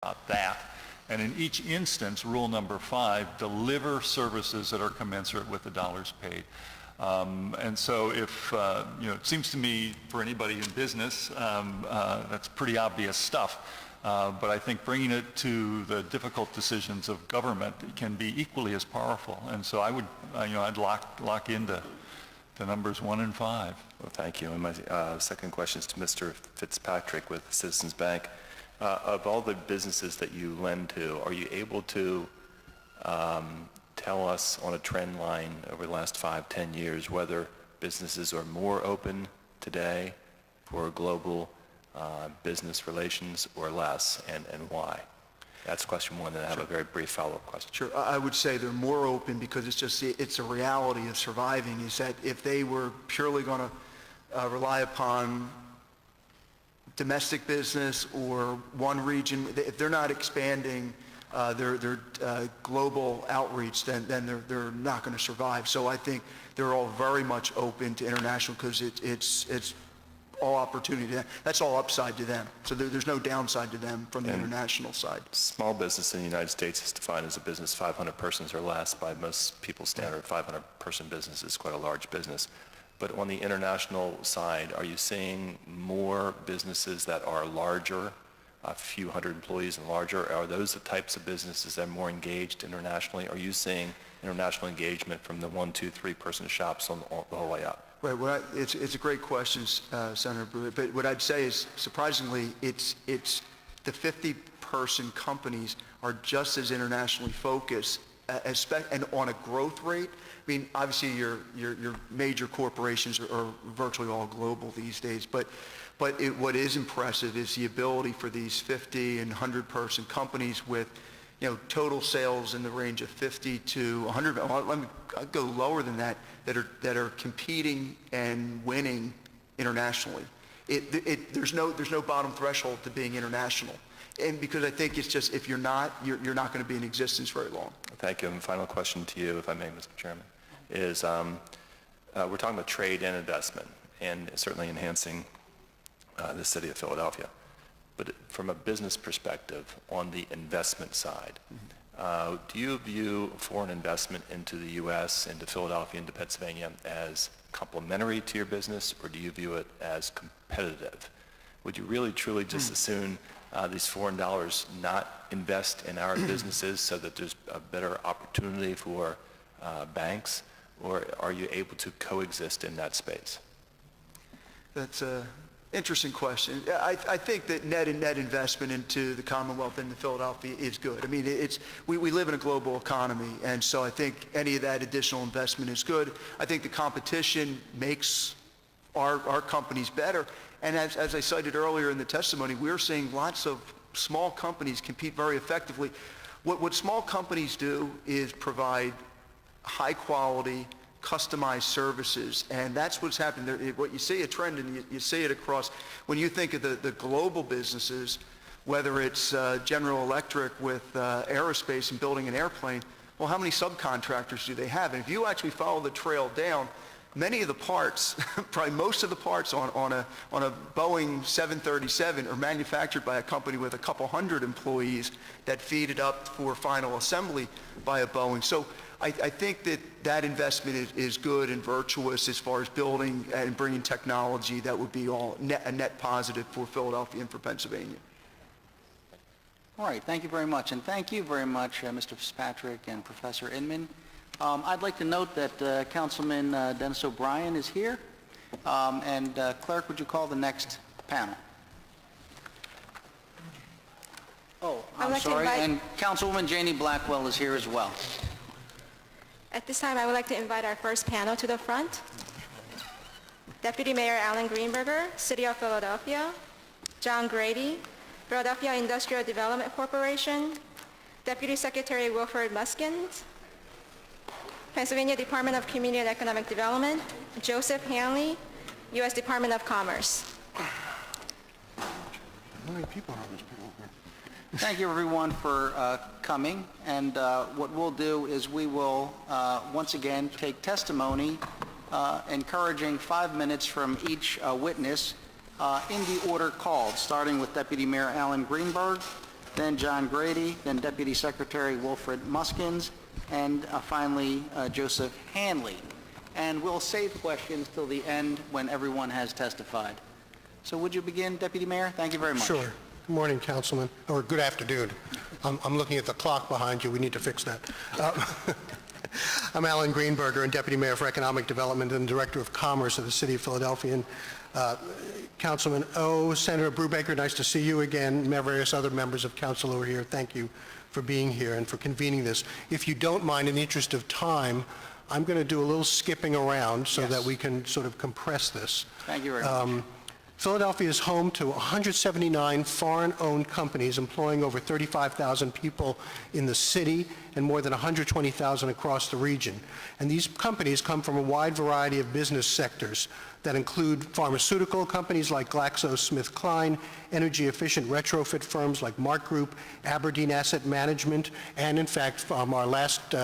about that. And in each instance, rule number 5, deliver services that are commensurate with the dollars paid. And so if, it seems to me for anybody in business, that's pretty obvious stuff. But I think bringing it to the difficult decisions of government can be equally as powerful. And so I would, I'd lock into the numbers 1 and 5. Well, thank you. And my second question is to Mr. Fitzpatrick with Citizens Bank. Of all the businesses that you lend to, are you able to tell us on a trend line over the last 5-10 years whether businesses are more open today for global business relations or less, and why? That's question 1, and I have a very brief follow-up question. Sure. I would say they're more open because it's a reality of surviving, is that if they were purely going to rely upon domestic business or one region, if they're not expanding their global outreach, then they're not going to survive. So I think they're all very much open to international because it's all opportunity. That's all upside to them. So there's no downside to them from the international side. Small business in the United States is defined as a business 500 persons or less. By most people's standard, 500-person business is quite a large business. But on the international side, are you seeing more businesses that are larger, a few hundred employees and larger? Are those the types of businesses that are more engaged internationally? Are you seeing international engagement from the 1, 2, 3-person shops on the whole way up? Right. It's a great question, Senator Brewer. But what I'd say is, surprisingly, it's the 50-person companies are just as internationally focused, and on a growth rate. I mean, obviously, your major corporations are virtually all global these days. But what is impressive is the ability for these 50 and 100-person companies with total sales in the range of 50 to 100. I'll go lower than that are competing and winning internationally. There's no bottom threshold to being international. And because I think it's just, if you're not, you're not going to be in existence very long. Thank you. And final question to you, if I may, Mr. Chairman, is we're talking about trade and investment, and certainly enhancing the city of Philadelphia. But from a business perspective, on the investment side, do you view foreign investment into the U.S., into Philadelphia, into Pennsylvania as complementary to your business, or do you view it as competitive? Would you really, truly just as soon these foreign dollars not invest in our businesses so that there's a better opportunity for banks, or are you able to coexist in that space? That's a interesting question. I think that net investment into the Commonwealth and Philadelphia is good. I mean, we live in a global economy, and so I think any of that additional investment is good. I think the competition makes our companies better. And as I cited earlier in the testimony, we're seeing lots of small companies compete very effectively. What small companies do is provide high quality, customized services, and that's what's happened there. What you see a trend, and you see it across, when you think of the global businesses, whether it's General Electric with aerospace and building an airplane, well, how many subcontractors do they have? And if you actually follow the trail down, many of the parts, probably most of the parts on a Boeing 737 are manufactured by a company with a couple hundred employees that feed it up for final assembly by a Boeing. So I think that investment is good and virtuous as far as building and bringing technology that would be all a net positive for Philadelphia and for Pennsylvania. All right, thank you very much. And thank you very much, Mr. Fitzpatrick and Professor Inman. I'd like to note that Councilman Dennis O'Brien is here. And Clerk, would you call the next panel? Oh, I'm sorry. And Councilwoman Janie Blackwell is here as well. At this time, I would like to invite our first panel to the front. Deputy Mayor Alan Greenberger, City of Philadelphia. John Grady, Philadelphia Industrial Development Corporation. Deputy Secretary Wilfred Muskins. Pennsylvania Department of Community and Economic Development. Joseph Hanley, U.S. Department of Commerce. How many people are on this panel here? Thank you, everyone, for coming. And what we'll do is we will once again take testimony, encouraging 5 minutes from each witness in the order called, starting with Deputy Mayor Alan Greenberg, then John Grady, then Deputy Secretary Wilfred Muskins, and finally Joseph Hanley. And we'll save questions till the end when everyone has testified. So would you begin, Deputy Mayor? Thank you very much. Sure. Good morning, Councilman, or good afternoon. I'm looking at the clock behind you. We need to fix that. I'm Alan Greenberger, and Deputy Mayor for Economic Development and Director of Commerce of the City of Philadelphia. And Councilman O, Senator Brubaker, nice to see you again. Various other members of council who are here, thank you for being here and for convening this. If you don't mind, in the interest of time, I'm going to do a little skipping around so that we can sort of compress this. Thank you very much. Philadelphia is home to 179 foreign-owned companies employing over 35,000 people in the city and more than 120,000 across the region. And these companies come from a wide variety of business sectors that include pharmaceutical companies like GlaxoSmithKline, energy-efficient retrofit firms like Mark Group, Aberdeen Asset Management, and in fact, from our last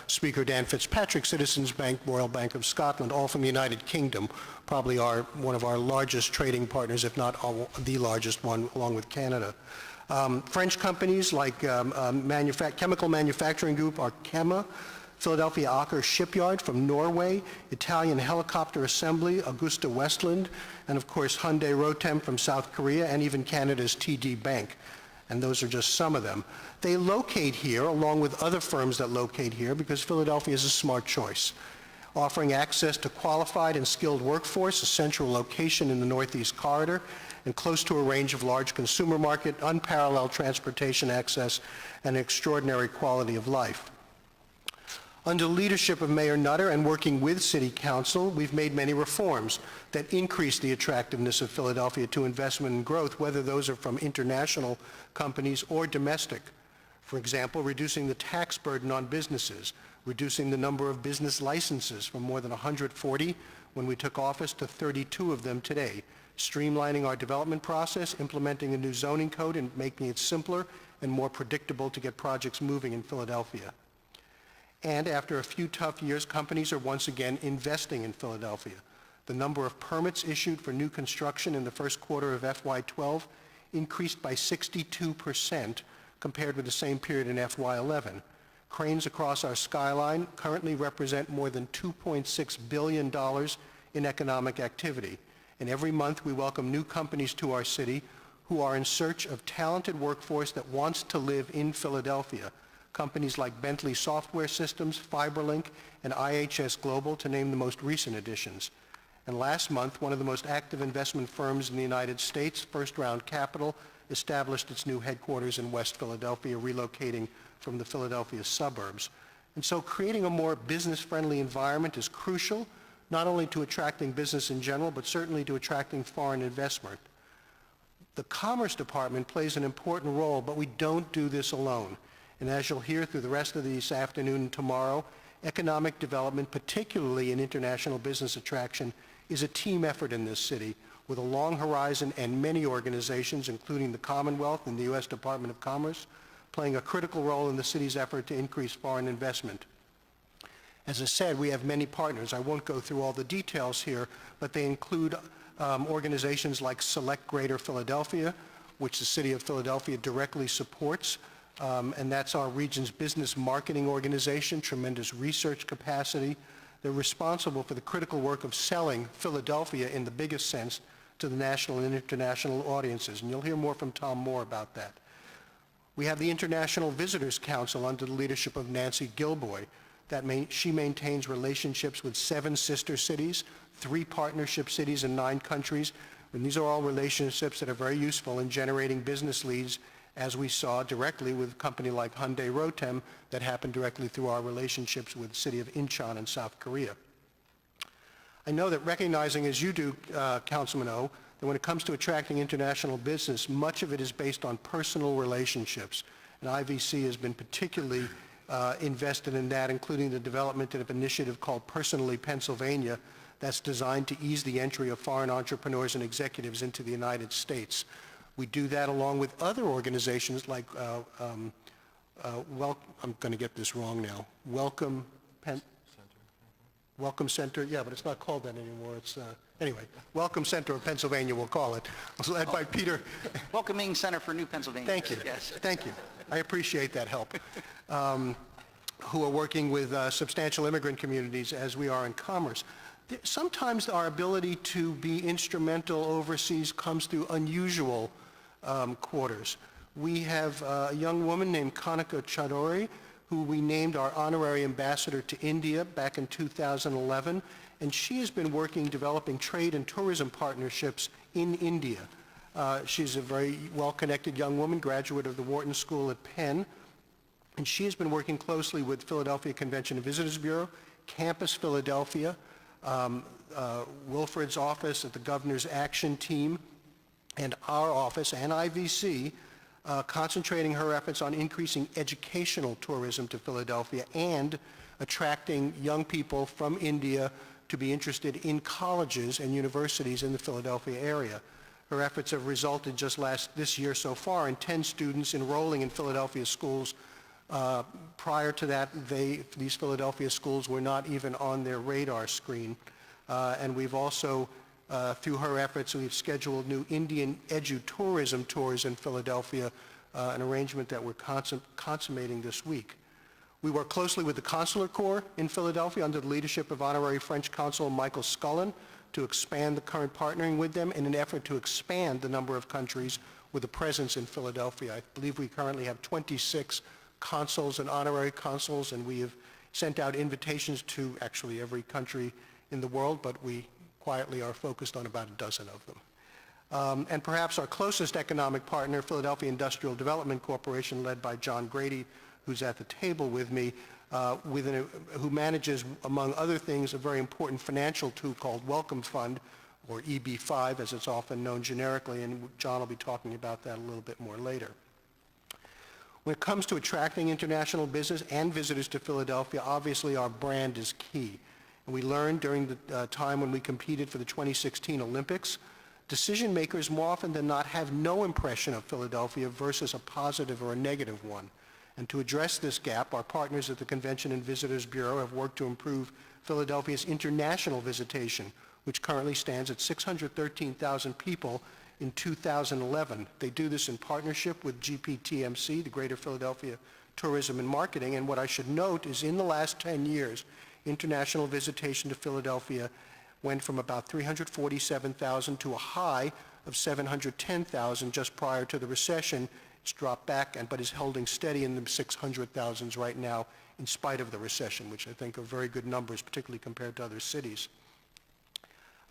speaker, Dan Fitzpatrick, Citizens Bank, Royal Bank of Scotland, all from the United Kingdom, probably one of our largest trading partners, if not the largest one, along with Canada. French companies like Chemical Manufacturing Group, Arkema, Philadelphia Aker Shipyard from Norway, Italian Helicopter Assembly, Augusta Westland, and of course Hyundai Rotem from South Korea, and even Canada's TD Bank. And those are just some of them. They locate here, along with other firms that locate here, because Philadelphia is a smart choice, offering access to qualified and skilled workforce, a central location in the Northeast Corridor, and close to a range of large consumer market, unparalleled transportation access, and extraordinary quality of life. Under the leadership of Mayor Nutter and working with City Council, we've made many reforms that increase the attractiveness of Philadelphia to investment and growth, whether those are from international companies or domestic. For example, reducing the tax burden on businesses, reducing the number of business licenses from more than 140 when we took office to 32 of them today, streamlining our development process, implementing a new zoning code, and making it simpler and more predictable to get projects moving in Philadelphia. And after a few tough years, companies are once again investing in Philadelphia. The number of permits issued for new construction in the first quarter of FY12 increased by 62% compared with the same period in FY11. Cranes across our skyline currently represent more than $2.6 billion in economic activity. And every month we welcome new companies to our city who are in search of talented workforce that wants to live in Philadelphia. Companies like Bentley Software Systems, FiberLink, and IHS Global, to name the most recent additions. And last month, one of the most active investment firms in the United States, First Round Capital, established its new headquarters in West Philadelphia, relocating from the Philadelphia suburbs. And so creating a more business-friendly environment is crucial, not only to attracting business in general, but certainly to attracting foreign investment. The Commerce Department plays an important role, but we don't do this alone. And as you'll hear through the rest of this afternoon and tomorrow, economic development, particularly in international business attraction, is a team effort in this city with a long horizon and many organizations, including the Commonwealth and the U.S. Department of Commerce, playing a critical role in the city's effort to increase foreign investment. As I said, we have many partners. I won't go through all the details here, but they include organizations like Select Greater Philadelphia, which the City of Philadelphia directly supports, and that's our region's business marketing organization, tremendous research capacity. They're responsible for the critical work of selling Philadelphia in the biggest sense to the national and international audiences, and you'll hear more from Tom Moore about that. We have the International Visitors Council under the leadership of Nancy Gilboy. She maintains relationships with 7 sister cities, 3 partnership cities in 9 countries, and these are all relationships that are very useful in generating business leads, as we saw directly with a company like Hyundai Rotem that happened directly through our relationships with the city of Incheon in South Korea. I know that recognizing, as you do, Councilman O, that when it comes to attracting international business, much of it is based on personal relationships. And IVC has been particularly invested in that, including the development of an initiative called Personally Pennsylvania that's designed to ease the entry of foreign entrepreneurs and executives into the United States. We do that along with other organizations like, I'm going to get this wrong now, Welcome Center, yeah, but it's not called that anymore. It's Anyway, Welcome Center of Pennsylvania, we'll call it. It was led by Peter. Welcoming Center for New Pennsylvania. Thank you. Yes. Thank you. I appreciate that help. Who are working with substantial immigrant communities as we are in commerce. Sometimes our ability to be instrumental overseas comes through unusual quarters. We have a young woman named Kanika Chaudhuri, who we named our honorary ambassador to India back in 2011, and she has been working developing trade and tourism partnerships in India. She's a very well-connected young woman, graduate of the Wharton School at Penn, and she has been working closely with Philadelphia Convention and Visitors Bureau, Campus Philadelphia, Wilfred's office at the Governor's Action Team, and our office and IVC, concentrating her efforts on increasing educational tourism to Philadelphia and attracting young people from India to be interested in colleges and universities in the Philadelphia area. Her efforts have resulted just this year so far in 10 students enrolling in Philadelphia schools. Prior to that, these Philadelphia schools were not even on their radar screen. And we've also, through her efforts, we've scheduled new Indian edu-tourism tours in Philadelphia, an arrangement that we're consummating this week. We work closely with the Consular Corps in Philadelphia under the leadership of Honorary French Consul Michael Scullin to expand the current partnering with them in an effort to expand the number of countries with a presence in Philadelphia. I believe we currently have 26 consuls and honorary consuls, and we have sent out invitations to actually every country in the world, but we quietly are focused on about a dozen of them. And perhaps our closest economic partner, Philadelphia Development Corporation, led by John Grady, who's at the table with me, who manages, among other things, a very important financial tool called Welcome Fund, or EB5, as it's often known generically, and John will be talking about that a little bit more later. When it comes to attracting international business and visitors to Philadelphia, obviously our brand is key. And we learned during the time when we competed for the 2016 Olympics, decision makers more often than not have no impression of Philadelphia versus a positive or a negative one. And to address this gap, our partners at the Convention and Visitors Bureau have worked to improve Philadelphia's international visitation, which currently stands at 613,000 people in 2011. They do this in partnership with GPTMC, the Greater Philadelphia Tourism and Marketing, and what I should note is in the last 10 years, international visitation to Philadelphia went from about 347,000 to a high of 710,000 just prior to the recession. It's dropped back, but is holding steady in the 600,000s right now in spite of the recession, which I think are very good numbers, particularly compared to other cities.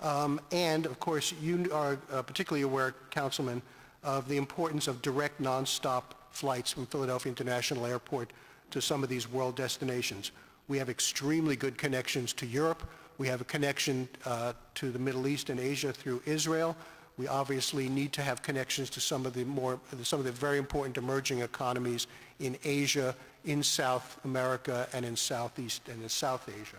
And, of course, you are particularly aware, Councilman, of the importance of direct nonstop flights from Philadelphia International Airport to some of these world destinations. We have extremely good connections to Europe. We have a connection to the Middle East and Asia through Israel. We obviously need to have connections to some of the very important emerging economies in Asia, in South America, and in Southeast and in South Asia.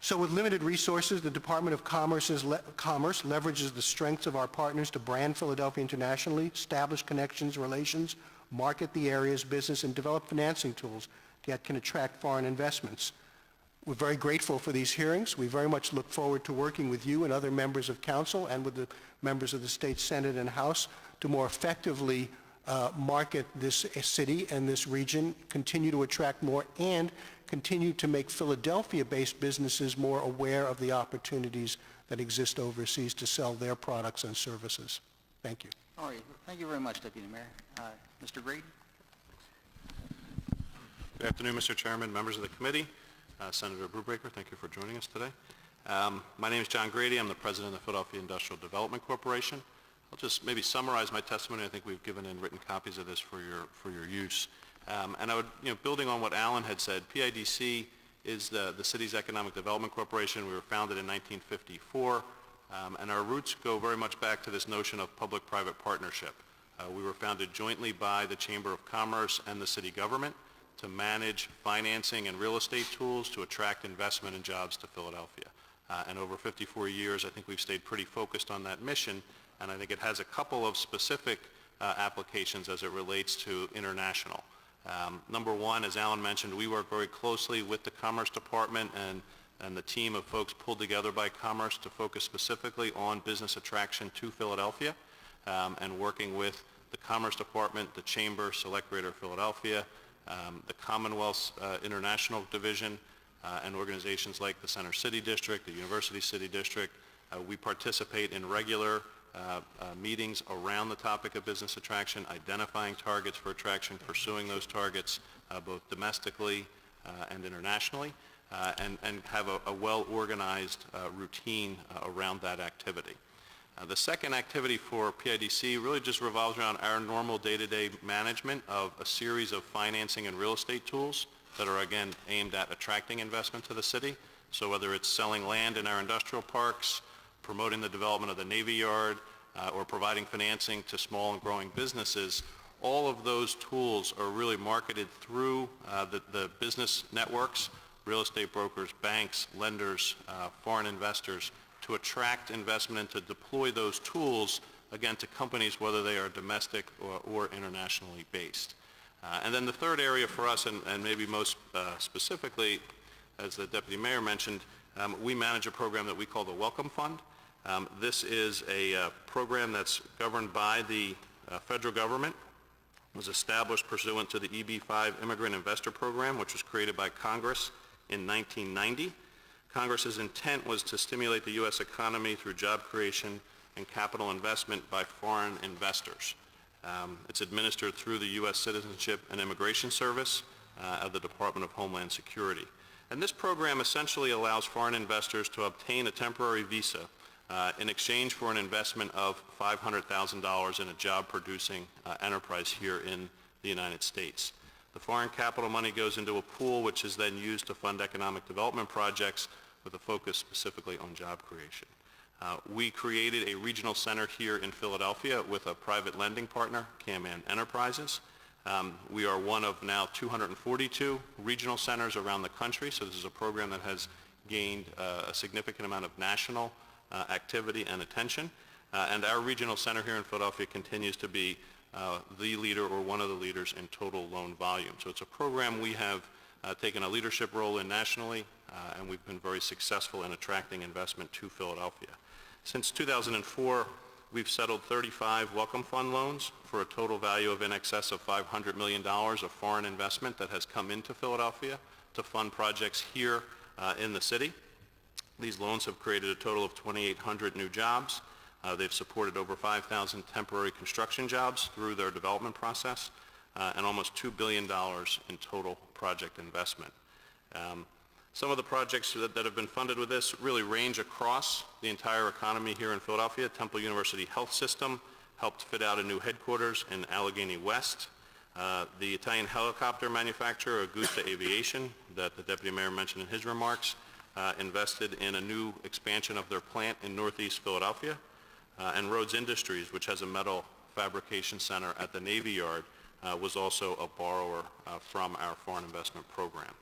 So with limited resources, the Department of Commerce leverages the strengths of our partners to brand Philadelphia internationally, establish connections, relations, market the area's business, and develop financing tools that can attract foreign investments. We're very grateful for these hearings. We very much look forward to working with you and other members of council and with the members of the state Senate and House to more effectively market this city and this region, continue to attract more, and continue to make Philadelphia-based businesses more aware of the opportunities that exist overseas to sell their products and services. Thank you. All right. Thank you very much, Deputy Mayor. Mr. Grady? Good afternoon, Mr. Chairman, members of the committee. Senator Brubaker, thank you for joining us today. My name is John Grady. I'm the president of the Philadelphia Industrial Development Corporation. I'll just maybe summarize my testimony. I think we've given in written copies of this for your use. And I would, building on what Alan had said, PIDC is the city's economic development corporation. We were founded in 1954, and our roots go very much back to this notion of public-private partnership. We were founded jointly by the Chamber of Commerce and the city government to manage financing and real estate tools to attract investment and jobs to Philadelphia. And over 54 years, I think we've stayed pretty focused on that mission, and I think it has a couple of specific applications as it relates to international. Number one, as Alan mentioned, we work very closely with the Commerce Department and and the team of folks pulled together by Commerce to focus specifically on business attraction to Philadelphia, and working with the Commerce Department, the Chamber, Select Greater Philadelphia, the Commonwealth's International Division, and organizations like the Center City District, the University City District. We participate in regular meetings around the topic of business attraction, identifying targets for attraction, pursuing those targets both domestically and internationally, and have a well-organized routine around that activity. The second activity for PIDC really just revolves around our normal day-to-day management of a series of financing and real estate tools that are, again, aimed at attracting investment to the city. So whether it's selling land in our industrial parks, promoting the development of the Navy Yard, or providing financing to small and growing businesses, all of those tools are really marketed through the business networks, real estate brokers, banks, lenders, foreign investors, to attract investment and to deploy those tools, again, to companies, whether they are domestic or internationally based. And then the third area for us, and maybe most specifically, as the Deputy Mayor mentioned, we manage a program that we call the Welcome Fund. This is a program that's governed by the federal government. It was established pursuant to the EB-5 Immigrant Investor Program, which was created by Congress in 1990. Congress's intent was to stimulate the U.S. economy through job creation and capital investment by foreign investors. It's administered through the U.S. Citizenship and Immigration Service of the Department of Homeland Security. And this program essentially allows foreign investors to obtain a temporary visa in exchange for an investment of $500,000 in a job-producing enterprise here in the United States. The foreign capital money goes into a pool which is then used to fund economic development projects with a focus specifically on job creation. We created a regional center here in Philadelphia with a private lending partner, Can-Man Enterprises. We are one of now 242 regional centers around the country, so this is a program that has gained a significant amount of national activity and attention. And our regional center here in Philadelphia continues to be the leader or one of the leaders in total loan volume. So it's a program we have taken a leadership role in nationally, and we've been very successful in attracting investment to Philadelphia. Since 2004, we've settled 35 Welcome Fund loans for a total value of in excess of $500 million of foreign investment that has come into Philadelphia to fund projects here in the city. These loans have created a total of 2,800 new jobs. They've supported over 5,000 temporary construction jobs through their development process, and almost $2 billion in total project investment. Some of the projects that have been funded with this really range across the entire economy here in Philadelphia. Temple University Health System helped fit out a new headquarters in Allegheny West. The Italian helicopter manufacturer, Augusta Aviation, that the Deputy Mayor mentioned in his remarks, invested in a new expansion of their plant in Northeast Philadelphia. And Rhodes Industries, which has a metal fabrication center at the Navy Yard, was also a borrower from our foreign investment program.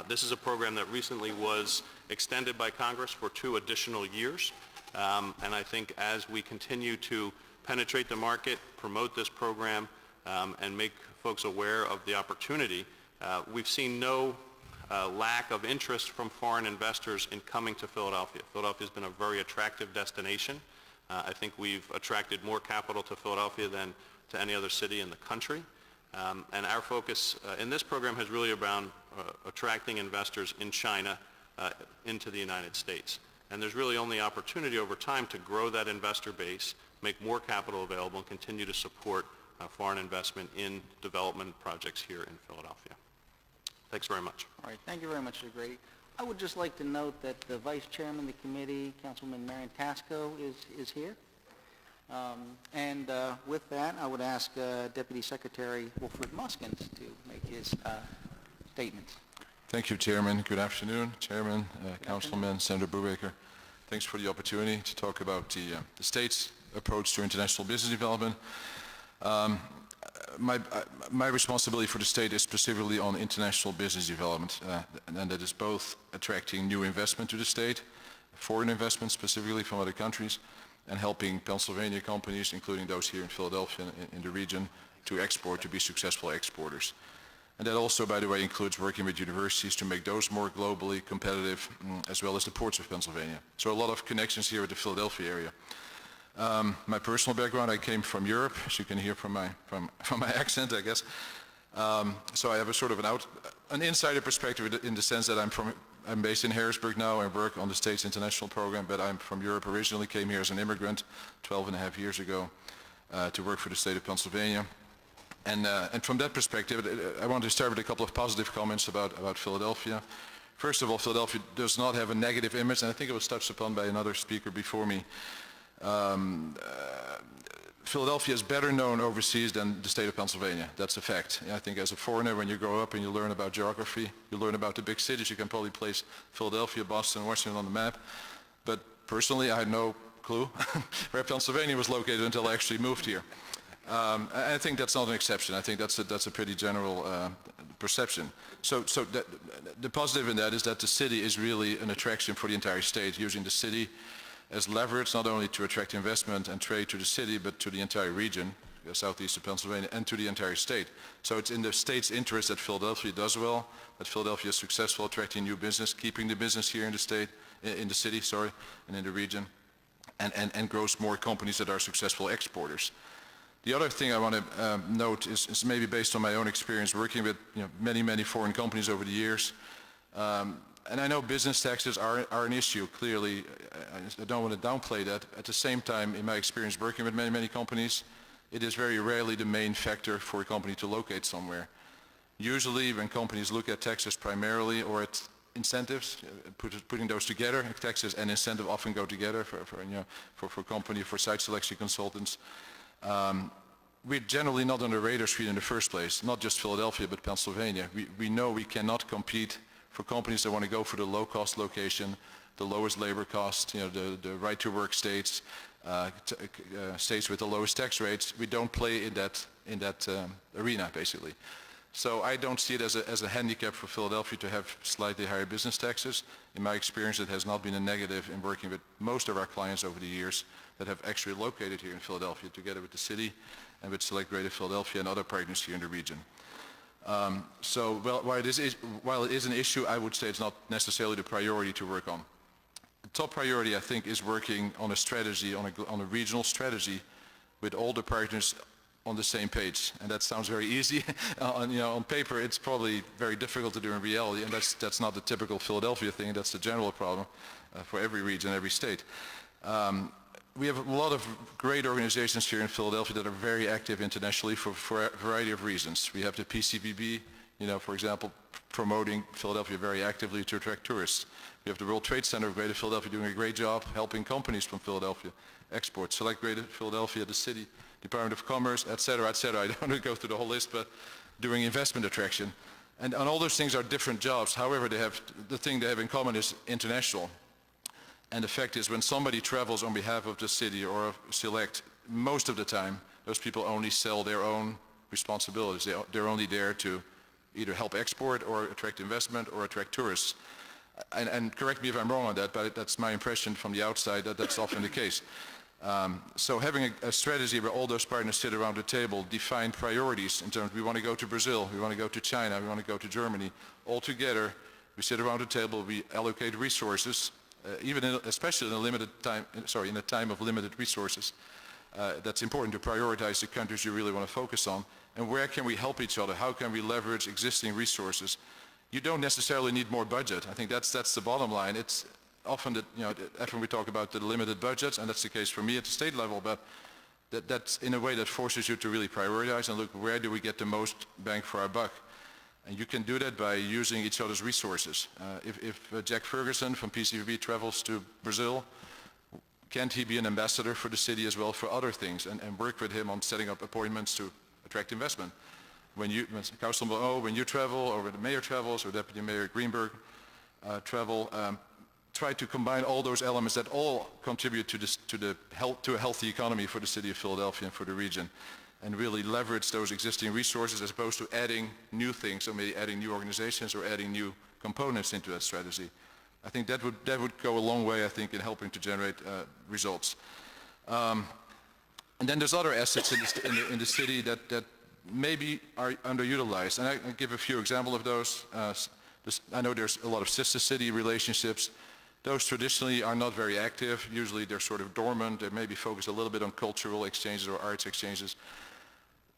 This is a program that recently was extended by Congress for 2 additional years. And I think as we continue to penetrate the market, promote this program, and make folks aware of the opportunity, we've seen no lack of interest from foreign investors in coming to Philadelphia. Philadelphia has been a very attractive destination. I think we've attracted more capital to Philadelphia than to any other city in the country. And our focus in this program has really around attracting investors in China into the United States. And there's really only opportunity over time to grow that investor base, make more capital available, and continue to support foreign investment in development projects here in Philadelphia. Thanks very much. All right, thank you very much, Mr. Grady. I would just like to note that the Vice Chairman of the committee, Councilman Marion Tasco, is here. And with that, I would ask Deputy Secretary Wilfred Muskins to make his statements. Thank you, Chairman. Good afternoon, Chairman, Councilman, Senator Brubaker. Thanks for the opportunity to talk about the state's approach to international business development. My responsibility for the state is specifically on international business development, and that is both attracting new investment to the state, foreign investment specifically from other countries, and helping Pennsylvania companies, including those here in Philadelphia in the region, to export, to be successful exporters. And that also, by the way, includes working with universities to make those more globally competitive, as well as the ports of Pennsylvania. So a lot of connections here with the Philadelphia area. My personal background, I came from Europe, as you can hear from my accent, I guess. So I have a sort of an insider perspective in the sense that I'm based in Harrisburg now. I work on the state's international program, but I'm from Europe originally, came here as an immigrant 12 and a half years ago to work for the state of Pennsylvania. And from that perspective, I want to start with a couple of positive comments about Philadelphia. First of all, Philadelphia does not have a negative image, and I think it was touched upon by another speaker before me. Philadelphia is better known overseas than the state of Pennsylvania. That's a fact. I think as a foreigner, when you grow up and you learn about geography, you learn about the big cities, you can probably place Philadelphia, Boston, Washington on the map. But personally, I had no clue where Pennsylvania was located until I actually moved here. I think that's not an exception. I think that's a pretty general perception. So the positive in that is that the city is really an attraction for the entire state, using the city as leverage not only to attract investment and trade to the city, but to the entire region, southeast of Pennsylvania, and to the entire state. So it's in the state's interest that Philadelphia does well, that Philadelphia is successful attracting new business, keeping the business here in the state, in the city, and in the region, and grows more companies that are successful exporters. The other thing I want to note is maybe based on my own experience working with many foreign companies over the years. And I know business taxes are an issue, clearly. I don't want to downplay that. At the same time, in my experience working with many panies, it is very rarely the main factor for a company to locate somewhere. Usually when companies look at taxes primarily or at incentives, putting those together, taxes and incentive often go together for company, for site selection consultants. We're generally not on the radar screen in the first place, not just Philadelphia, but Pennsylvania. We know we cannot compete for companies that want to go for the low-cost location, the lowest labor cost, the right-to-work states, states with the lowest tax rates. We don't play in that arena, basically. So I don't see it as a handicap for Philadelphia to have slightly higher business taxes. In my experience, it has not been a negative in working with most of our clients over the years that have actually located here in Philadelphia, together with the city and with Select Greater Philadelphia and other partners here in the region. So while it is an issue, I would say it's not necessarily the priority to work on. The top priority, I think, is working on a strategy, on a regional strategy with all the partners on the same page. And that sounds very easy. On paper, it's probably very difficult to do in reality, and that's not the typical Philadelphia thing. That's the general problem for every region, every state. We have a lot of great organizations here in Philadelphia that are very active internationally for a variety of reasons. We have the PCBB, for example, promoting Philadelphia very actively to attract tourists. We have the World Trade Center of Greater Philadelphia doing a great job helping companies from Philadelphia export. Select Greater Philadelphia, the city, Department of Commerce, et cetera, et cetera. I don't want to go through the whole list, but doing investment attraction. And all those things are different jobs. However, the thing they have in common is international. And the fact is, when somebody travels on behalf of the city or of Select, most of the time, those people only sell their own responsibilities. They're only there to either help export or attract investment or attract tourists. And correct me if I'm wrong on that, but that's my impression from the outside that that's often the case. So having a strategy where all those partners sit around the table, define priorities in terms of we want to go to Brazil, we want to go to China, we want to go to Germany, all together, we sit around the table, we allocate resources, especially in a time of limited resources. That's important to prioritize the countries you really want to focus on. And where can we help each other? How can we leverage existing resources? You don't necessarily need more budget. I think that's the bottom line. It's often that, often we talk about the limited budgets, and that's the case for me at the state level, but that's in a way that forces you to really prioritize and look, where do we get the most bang for our buck? And you can do that by using each other's resources. If Jack Ferguson from PCVB travels to Brazil, can't he be an ambassador for the city as well for other things and work with him on setting up appointments to attract investment? When Councilman O, when you travel, or when the mayor travels, or Deputy Mayor Greenberg travel, try to combine all those elements that all contribute to a healthy economy for the city of Philadelphia and for the region, and really leverage those existing resources as opposed to adding new things, or maybe adding new organizations or adding new components into that strategy. I think that would go a long way, I think, in helping to generate results. And then there's other assets in the city that maybe are underutilized. And I give a few examples of those. I know there's a lot of sister city relationships. Those traditionally are not very active. Usually they're sort of dormant. They maybe focus a little bit on cultural exchanges or arts exchanges.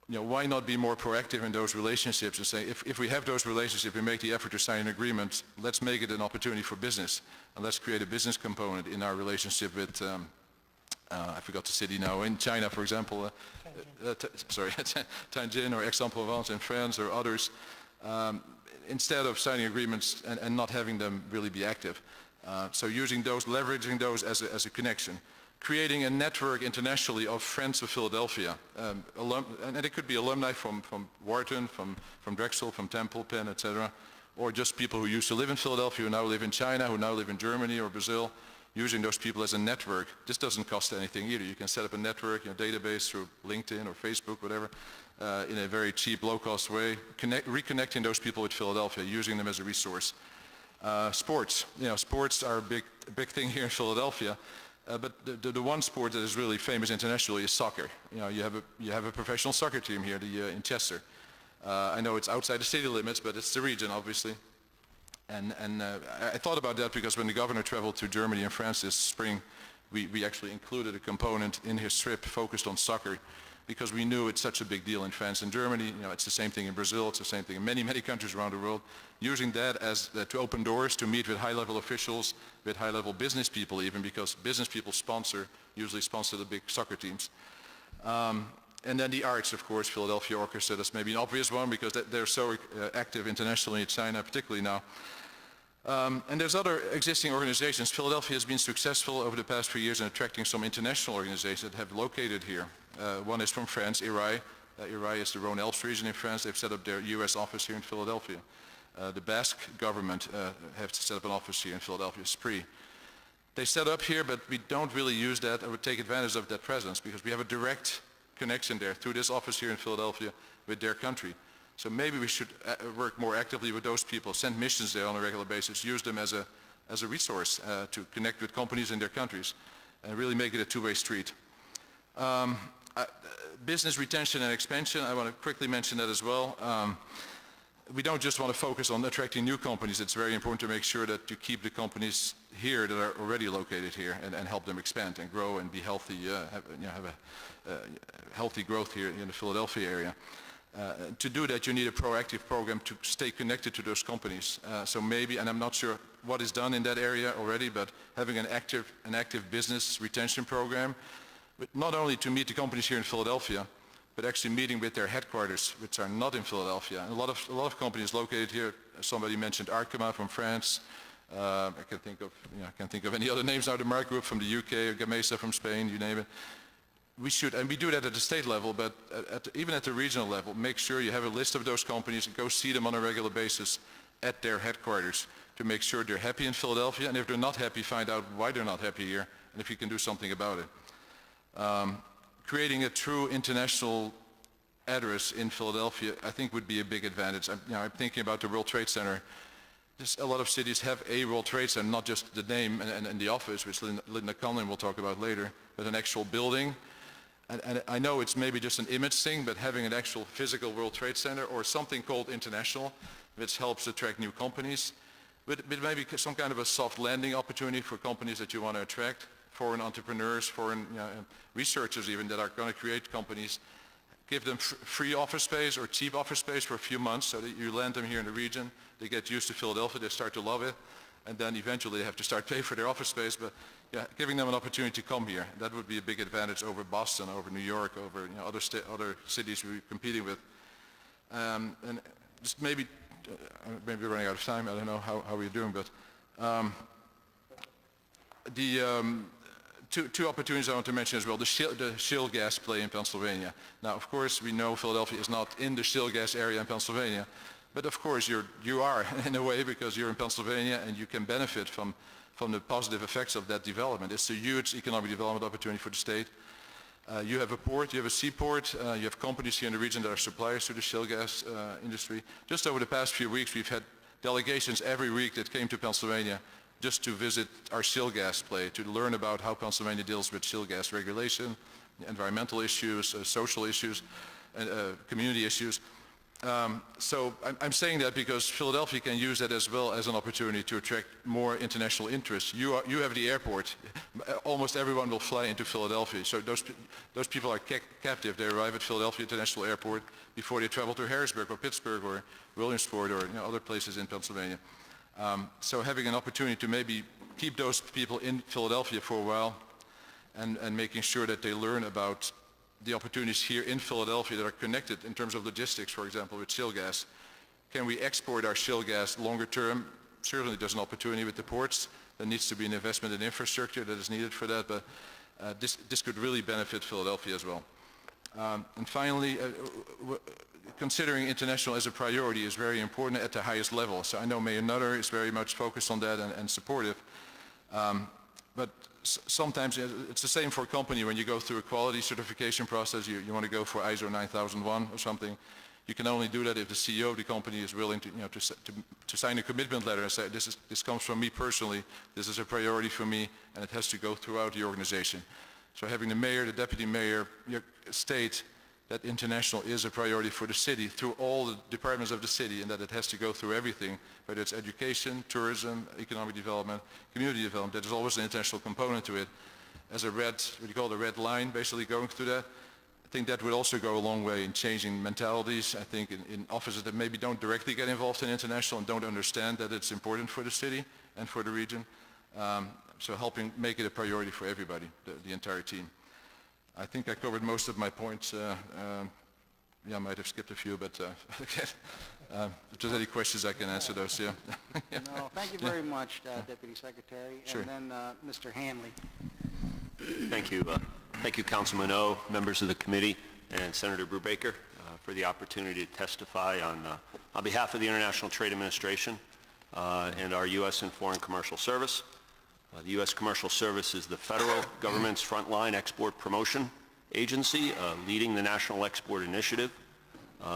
Why not be more proactive in those relationships and say, if we have those relationships, we make the effort to sign an agreement, let's make it an opportunity for business. And let's create a business component in our relationship with, I forgot the city now, in China, for example, Tianjin or Aix-en-Provence in France or others, instead of signing agreements and not having them really be active. So using those, leveraging those as a connection. Creating a network internationally of friends of Philadelphia. And it could be alumni from Wharton, from Drexel, from Temple, Penn, etc. Or just people who used to live in Philadelphia, who now live in China, who now live in Germany or Brazil, using those people as a network. This doesn't cost anything either. You can set up a network, database through LinkedIn or Facebook, whatever, in a very cheap, low-cost way, reconnecting those people with Philadelphia, using them as a resource. Sports. Sports are a big thing here in Philadelphia. But the one sport that is really famous internationally is soccer. You have a professional soccer team here in Chester. I know it's outside the city limits, but it's the region, obviously. And I thought about that because when the governor traveled to Germany and France this spring, we actually included a component in his trip focused on soccer, because we knew it's such a big deal in France and Germany. It's the same thing in Brazil. It's the same thing in many, many countries around the world. Using that as to open doors to meet with high-level officials, with high-level business people even, because business people usually sponsor the big soccer teams. And then the arts, of course, Philadelphia Orchestra. That's maybe an obvious one because they're so active internationally in China, particularly now. And there's other existing organizations. Philadelphia has been successful over the past few years in attracting some international organizations that have located here. One is from France, IRAI. IRAI is the Rhône-Alpes region in France. They've set up their U.S. office here in Philadelphia. The Basque government have set up an office here in Philadelphia, SPRI. They set up here, but we don't really use that or take advantage of that presence because we have a direct connection there through this office here in Philadelphia with their country. So maybe we should work more actively with those people, send missions there on a regular basis, use them as a resource to connect with companies in their countries and really make it a two-way street. Business retention and expansion, I want to quickly mention that as well. We don't just want to focus on attracting new companies. It's very important to make sure that you keep the companies here that are already located here and help them expand and grow and be healthy, have a healthy growth here in the Philadelphia area. To do that, you need a proactive program to stay connected to those companies. So maybe, and I'm not sure what is done in that area already, but having an active business retention program, but not only to meet the companies here in Philadelphia, but actually meeting with their headquarters, which are not in Philadelphia. And a lot of companies located here. Somebody mentioned Arkema from France. I can't think of any other names now. The Mark Group from the UK, or Gamesa from Spain, you name it. We should, and we do that at the state level, but even at the regional level, make sure you have a list of those companies and go see them on a regular basis at their headquarters to make sure they're happy in Philadelphia. And if they're not happy, find out why they're not happy here and if you can do something about it. Creating a true international address in Philadelphia, I think, would be a big advantage. I'm thinking about the World Trade Center. A lot of cities have a World Trade Center, not just the name and the office, which Linda Conlon will talk about later, but an actual building. And I know it's maybe just an image thing, but having an actual physical World Trade Center or something called international, which helps attract new companies, but maybe some kind of a soft landing opportunity for companies that you want to attract, foreign entrepreneurs, foreign researchers even that are going to create companies. Give them free office space or cheap office space for a few months so that you land them here in the region. They get used to Philadelphia, they start to love it, and then eventually they have to start paying for their office space, but giving them an opportunity to come here. That would be a big advantage over Boston, over New York, over other cities we're competing with. And just maybe we're running out of time, I don't know how we're doing, but Two opportunities I want to mention as well. The shale gas play in Pennsylvania. Now, of course, we know Philadelphia is not in the shale gas area in Pennsylvania, but of course you are in a way because you're in Pennsylvania and you can benefit from the positive effects of that development. It's a huge economic development opportunity for the state. You have a port, you have a seaport, you have companies here in the region that are suppliers to the shale gas industry. Just over the past few weeks, we've had delegations every week that came to Pennsylvania just to visit our shale gas play, to learn about how Pennsylvania deals with shale gas regulation, environmental issues, social issues. community issues. So I'm saying that because Philadelphia can use that as well as an opportunity to attract more international interest. You have the airport. Almost everyone will fly into Philadelphia. So those people are captive. They arrive at Philadelphia International Airport before they travel to Harrisburg or Pittsburgh or Williamsport or other places in Pennsylvania. So having an opportunity to maybe keep those people in Philadelphia for a while and making sure that they learn about the opportunities here in Philadelphia that are connected in terms of logistics, for example, with shale gas. Can we export our shale gas longer term? Certainly there's an opportunity with the ports. There needs to be an investment in infrastructure that is needed for that, but this could really benefit Philadelphia as well. And finally, considering international as a priority is very important at the highest level. So I know Mayor Nutter is very much focused on that and supportive. But sometimes it's the same for a company. When you go through a quality certification process, you want to go for ISO 9001 or something. You can only do that if the CEO of the company is willing to sign a commitment letter and say, this comes from me personally, this is a priority for me, and it has to go throughout the organization. So having the mayor, the deputy mayor state that international is a priority for the city through all the departments of the city, and that it has to go through everything, whether it's education, tourism, economic development, community development, there's always an international component to it. As a what you call the red line, basically going through that, I think that would also go a long way in changing mentalities. I think in offices that maybe don't directly get involved in international and don't understand that it's important for the city and for the region. So helping make it a priority for everybody, the entire team. I think I covered most of my points. I might have skipped a few, but if there's any questions, I can answer those. Yeah. No, thank you very much, Deputy Secretary. Sure. And then Mr. Hanley. Thank you. Thank you, Councilman O, members of the committee, and Senator Brubaker for the opportunity to testify on behalf of the International Trade Administration and our U.S. and Foreign Commercial Service. The U.S. Commercial Service is the federal government's frontline export promotion agency, leading the National Export Initiative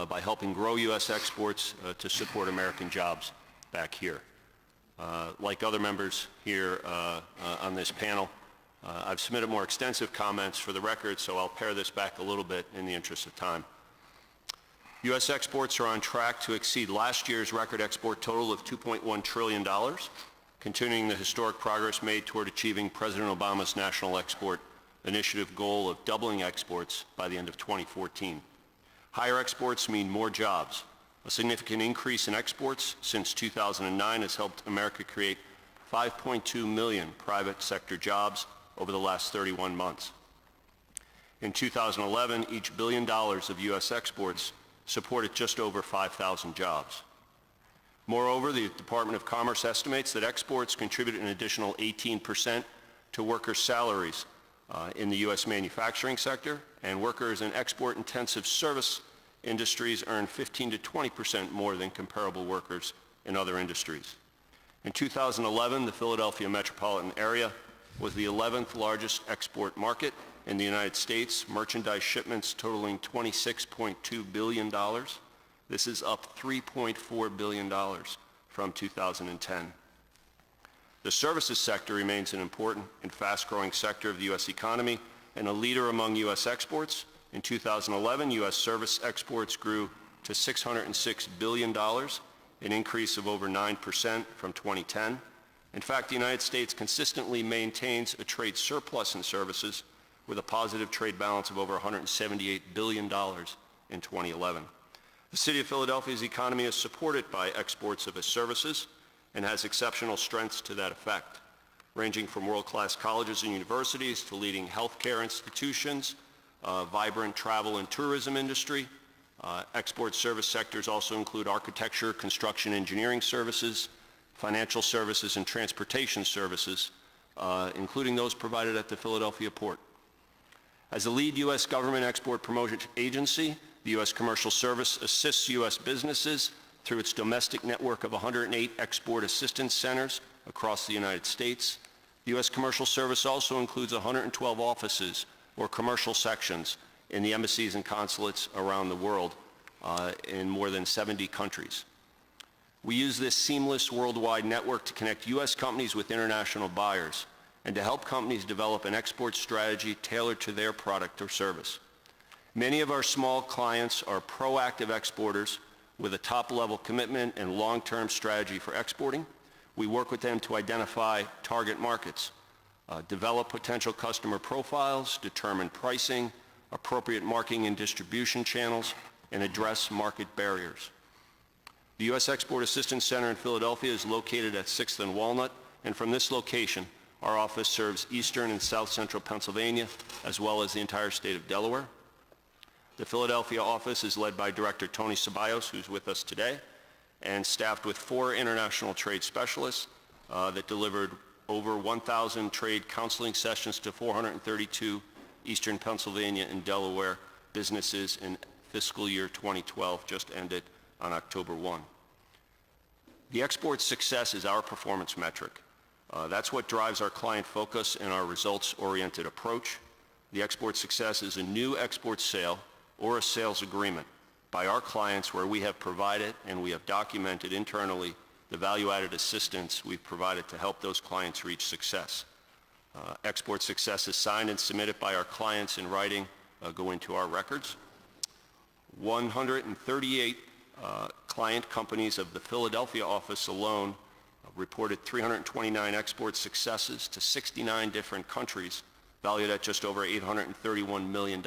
by helping grow U.S. exports to support American jobs back here. Like other members here on this panel, I've submitted more extensive comments for the record, so I'll pare this back a little bit in the interest of time. U.S. exports are on track to exceed last year's record export total of $2.1 trillion, continuing the historic progress made toward achieving President Obama's National Export Initiative goal of doubling exports by the end of 2014. Higher exports mean more jobs. A significant increase in exports since 2009 has helped America create 5.2 million private sector jobs over the last 31 months. In 2011, each $1 billion of U.S. exports supported just over 5,000 jobs. Moreover, the Department of Commerce estimates that exports contribute an additional 18% to workers' salaries in the U.S. manufacturing sector, and workers in export-intensive service industries earn 15 to 20% more than comparable workers in other industries. In 2011, the Philadelphia metropolitan area was the 11th largest export market in the United States, merchandise shipments totaling $26.2 billion. This is up $3.4 billion from 2010. The services sector remains an important and fast-growing sector of the U.S. economy and a leader among U.S. exports. In 2011, U.S. service exports grew to $606 billion, an increase of over 9% from 2010. In fact, the United States consistently maintains a trade surplus in services with a positive trade balance of over $178 billion in 2011. The City of Philadelphia's economy is supported by exports of its services and has exceptional strengths to that effect, ranging from world-class colleges and universities to leading healthcare institutions, vibrant travel and tourism industry. Export service sectors also include architecture, construction, engineering services, financial services, and transportation services, including those provided at the Philadelphia port. As a lead U.S. government export promotion agency, the U.S. Commercial Service assists U.S. businesses through its domestic network of 108 export assistance centers across the United States. The U.S. Commercial Service also includes 112 offices or commercial sections in the embassies and consulates around the world in more than 70 countries. We use this seamless worldwide network to connect U.S. companies with international buyers and to help companies develop an export strategy tailored to their product or service. Many of our small clients are proactive exporters with a top-level commitment and long-term strategy for exporting. We work with them to identify target markets, develop potential customer profiles, determine pricing, appropriate marketing and distribution channels, and address market barriers. The U.S. Export Assistance Center in Philadelphia is located at 6th and Walnut, and from this location, our office serves eastern and south central Pennsylvania, as well as the entire state of Delaware. The Philadelphia office is led by Director Tony Ceballos, who's with us today, and staffed with 4 international trade specialists that delivered over 1,000 trade counseling sessions to 432 eastern Pennsylvania and Delaware businesses in fiscal year 2012, just ended on October 1. The export success is our performance metric. That's what drives our client focus and our results-oriented approach. The export success is a new export sale or a sales agreement by our clients where we have provided and we have documented internally the value-added assistance we've provided to help those clients reach success. Export success is signed and submitted by our clients in writing, go into our records. 138 client companies of the Philadelphia office alone reported 329 export successes to 69 different countries, valued at just over $831 million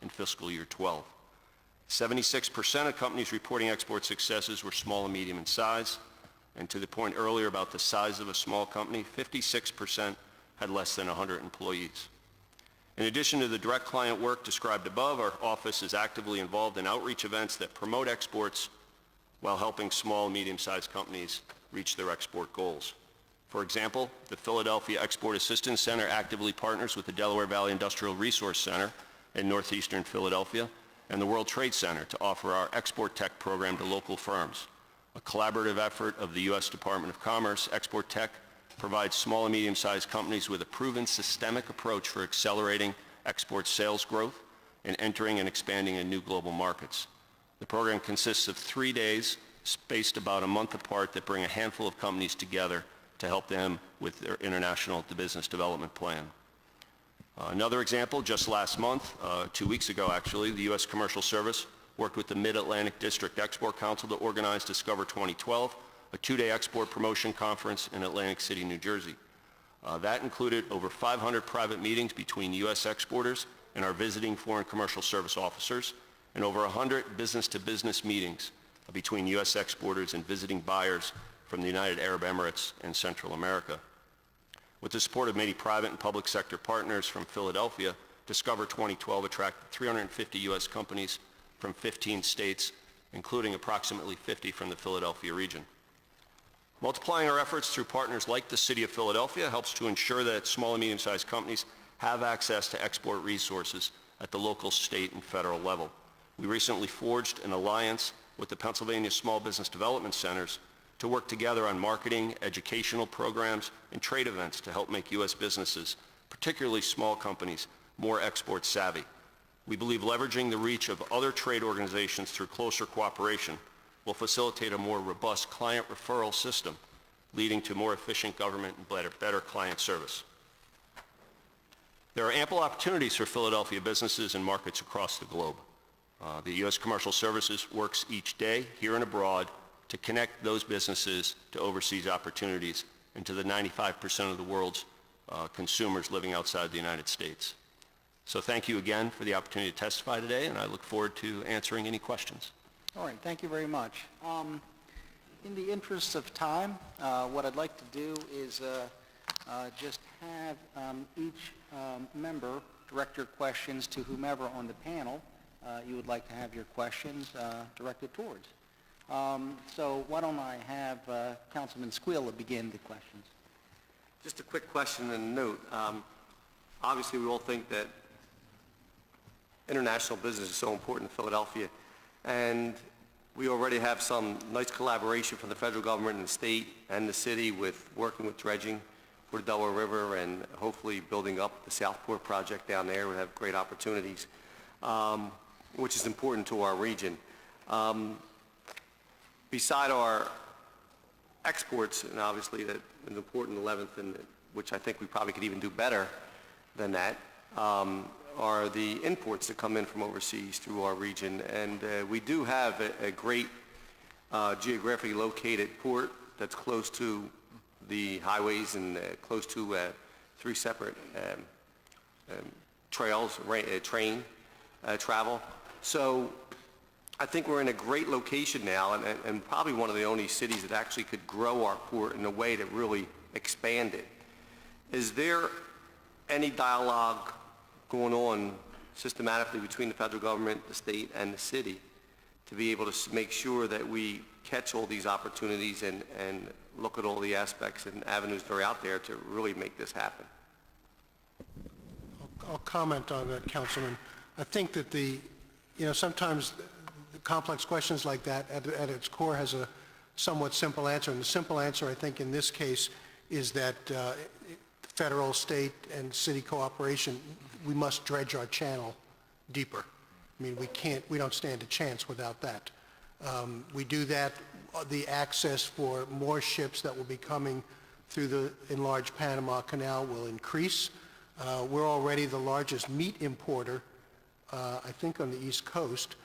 in fiscal year 12. 76% of companies reporting export successes were small and medium in size. And to the point earlier about the size of a small company, 56% had less than 100 employees. In addition to the direct client work described above, our office is actively involved in outreach events that promote exports while helping small and medium-sized companies reach their export goals. For example, the Philadelphia Export Assistance Center actively partners with the Delaware Valley Industrial Resource Center in northeastern Philadelphia and the World Trade Center to offer our Export Tech program to local firms. A collaborative effort of the U.S. Department of Commerce, Export Tech provides small and medium-sized companies with a proven systemic approach for accelerating export sales growth and entering and expanding in new global markets. The program consists of 3 days spaced about a month apart that bring a handful of companies together to help them with their international business development plan. Another example, just last month, 2 weeks ago actually, the U.S. Commercial Service worked with the Mid-Atlantic District Export Council to organize Discover 2012, a 2-day export promotion conference in Atlantic City, New Jersey. That included over 500 private meetings between U.S. exporters and our visiting foreign commercial service officers, and over 100 business-to-business meetings between U.S. exporters and visiting buyers from the United Arab Emirates and Central America. With the support of many private and public sector partners from Philadelphia, Discover 2012 attracted 350 U.S. companies from 15 states, including approximately 50 from the Philadelphia region. Multiplying our efforts through partners like the City of Philadelphia helps to ensure that small and medium-sized companies have access to export resources at the local, state, and federal level. We recently forged an alliance with the Pennsylvania Small Business Development Centers to work together on marketing, educational programs, and trade events to help make U.S. businesses, particularly small companies, more export savvy. We believe leveraging the reach of other trade organizations through closer cooperation will facilitate a more robust client referral system, leading to more efficient government and better client service. There are ample opportunities for Philadelphia businesses and markets across the globe. The U.S. Commercial Services works each day, here and abroad, to connect those businesses to overseas opportunities and to the 95% of the world's consumers living outside the United States. So thank you again for the opportunity to testify today, and I look forward to answering any questions. All right, thank you very much. In the interest of time, what I'd like to do is just have each member direct your questions to whomever on the panel you would like to have your questions directed towards. So why don't I have Councilman Squilla begin the questions. Just a quick question and a note. Obviously, we all think that international business is so important in Philadelphia, and we already have some nice collaboration from the federal government and the state and the city with working with dredging for the Delaware River and hopefully building up the Southport project down there. We have great opportunities, which is important to our region. Beside our exports, and obviously that is important 11th, and which I think we probably could even do better than that, are the imports that come in from overseas through our region. And we do have a great geographically located port that's close to the highways and close to 3 separate trails, train travel. So I think we're in a great location now, and probably one of the only cities that actually could grow our port in a way that really expand it. Is there any dialogue going on systematically between the federal government, the state, and the city to be able to make sure that we catch all these opportunities and look at all the aspects and avenues that are out there to really make this happen? I'll comment on that, Councilman. I think that sometimes the complex questions like that at its core has a somewhat simple answer. And the simple answer, I think, in this case is that federal, state, and city cooperation, we must dredge our channel deeper. I mean, we don't stand a chance without that. We do that, the access for more ships that will be coming through the enlarged Panama Canal will increase. We're already the largest meat importer, I think, on the East Coast,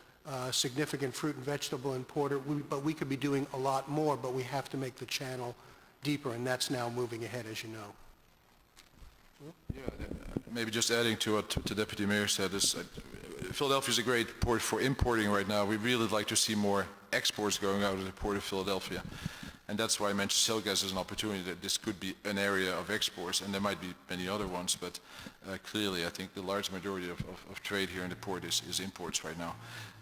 significant fruit and vegetable importer, but we could be doing a lot more, but we have to make the channel deeper, and that's now moving ahead, as you know. Yeah, maybe just adding to what the Deputy Mayor said is Philadelphia is a great port for importing right now. We really like to see more exports going out of the port of Philadelphia. And that's why I mentioned shale gas as an opportunity, that this could be an area of exports, and there might be many other ones, but clearly I think the large majority of trade here in the port is imports right now.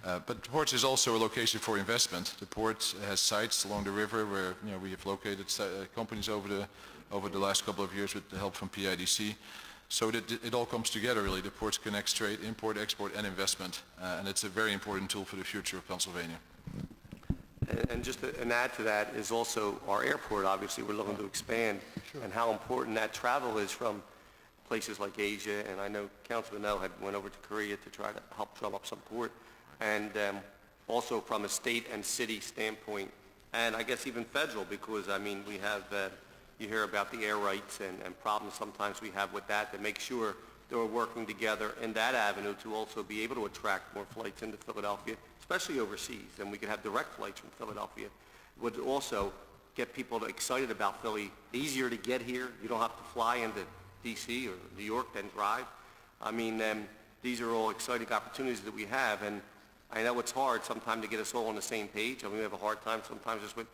But the port is also a location for investment. The port has sites along the river where we have located companies over the last couple of years with the help from PIDC. So that it all comes together, really. The ports connect trade, import, export, and investment, and it's a very important tool for the future of Pennsylvania. And just an add to that is also our airport. Obviously, we're looking to expand, and how important that travel is from places like Asia. And I know Councilman O had went over to Korea to try to help drum up some port, and also from a state and city standpoint, and I guess even federal, because I mean we have you hear about the air rights and problems sometimes we have with that, to make sure that we're working together in that avenue to also be able to attract more flights into Philadelphia, especially overseas, and we could have direct flights from Philadelphia. It would also get people excited about Philly, easier to get here. You don't have to fly into D.C. or New York, then drive. I mean, these are all exciting opportunities that we have, and I know it's hard sometimes to get us all on the same page. I mean, we have a hard time sometimes just with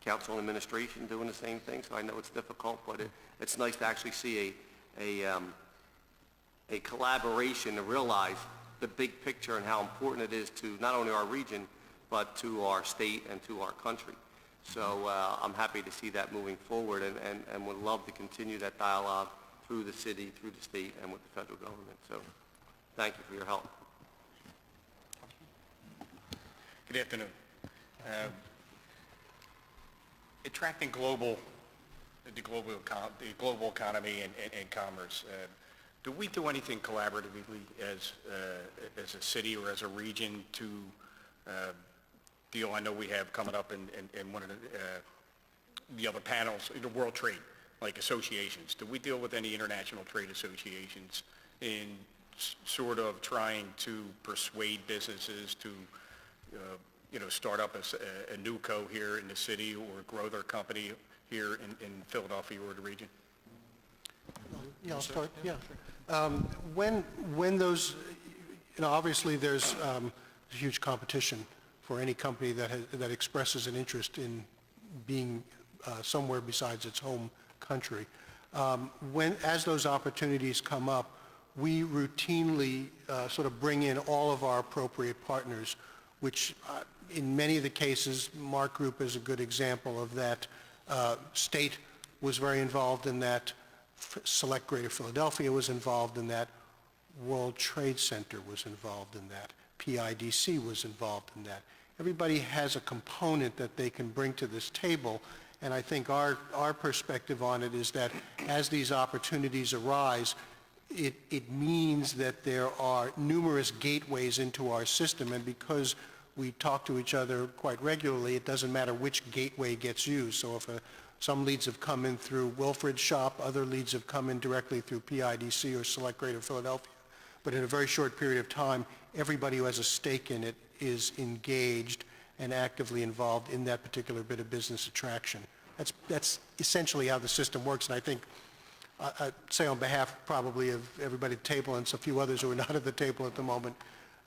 council and administration doing the same thing, so I know it's difficult, but it's nice to actually see a collaboration to realize the big picture and how important it is to not only our region, but to our state and to our country. So I'm happy to see that moving forward, and would love to continue that dialogue through the city, through the state, and with the federal government. So thank you for your help. Good afternoon. Attracting the global economy and commerce. Do we do anything collaboratively as a city or as a region to deal? I know we have coming up in one of the other panels, the World Trade, like associations. Do we deal with any international trade associations in sort of trying to persuade businesses to start up a new co here in the city or grow their company here in Philadelphia or the region? Yeah, I'll start. Yeah. When those, obviously there's huge competition for any company that expresses an interest in being somewhere besides its home country. As those opportunities come up, we routinely sort of bring in all of our appropriate partners, which in many of the cases, Mark Group is a good example of that. State was very involved in that. Select Greater Philadelphia was involved in that. World Trade Center was involved in that. PIDC was involved in that. Everybody has a component that they can bring to this table, and I think our perspective on it is that as these opportunities arise, it means that there are numerous gateways into our system, and because we talk to each other quite regularly, it doesn't matter which gateway gets used. So if some leads have come in through Wilfred's shop, other leads have come in directly through PIDC or Select Greater Philadelphia. but in a very short period of time, everybody who has a stake in it is engaged and actively involved in that particular bit of business attraction. That's essentially how the system works, and I think I'd say on behalf probably of everybody at the table and a few others who are not at the table at the moment,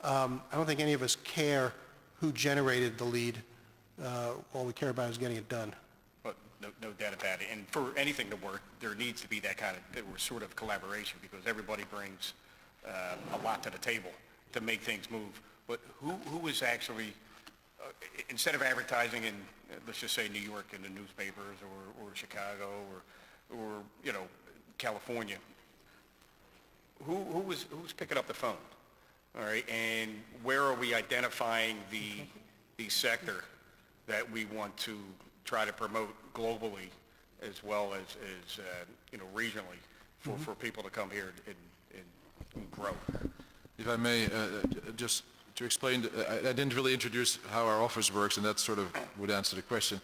I don't think any of us care who generated the lead. All we care about is getting it done. But no doubt about it. And for anything to work, there needs to be that kind of sort of collaboration because everybody brings a lot to the table to make things move. But who is actually, instead of advertising in, let's just say, New York in the newspapers or Chicago or you know, California, who's picking up the phone? All right, and where are we identifying the sector that we want to try to promote globally as well as you know, regionally for people to come here and grow? If I may, just to explain, I didn't really introduce how our office works, and that sort of would answer the question.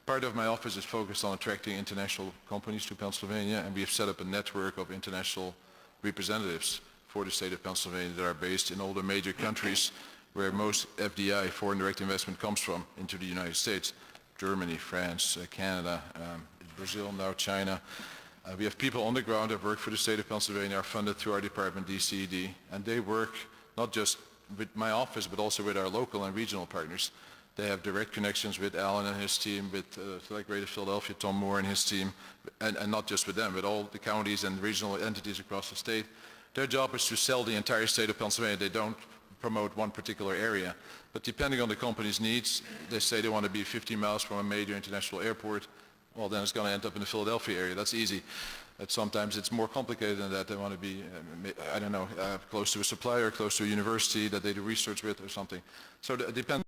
Part of my office is focused on attracting international companies to Pennsylvania, and we have set up a network of international representatives for the state of Pennsylvania that are based in all the major countries where most FDI, foreign direct investment, comes from into the United States. Germany, France, Canada, Brazil, now China. We have people on the ground that work for the state of Pennsylvania, are funded through our department, DCED, and they work not just with my office, but also with our local and regional partners. They have direct connections with Alan and his team, with like Greater Philadelphia, Tom Moore and his team, and not just with them, but all the counties and regional entities across the state. Their job is to sell the entire state of Pennsylvania. They don't promote one particular area. But depending on the company's needs, they say they want to be 50 miles from a major international airport. Well, then it's going to end up in the Philadelphia area. That's easy. But sometimes it's more complicated than that. They want to be, I don't know, close to a supplier, close to a university that they do research with or something. So it depends.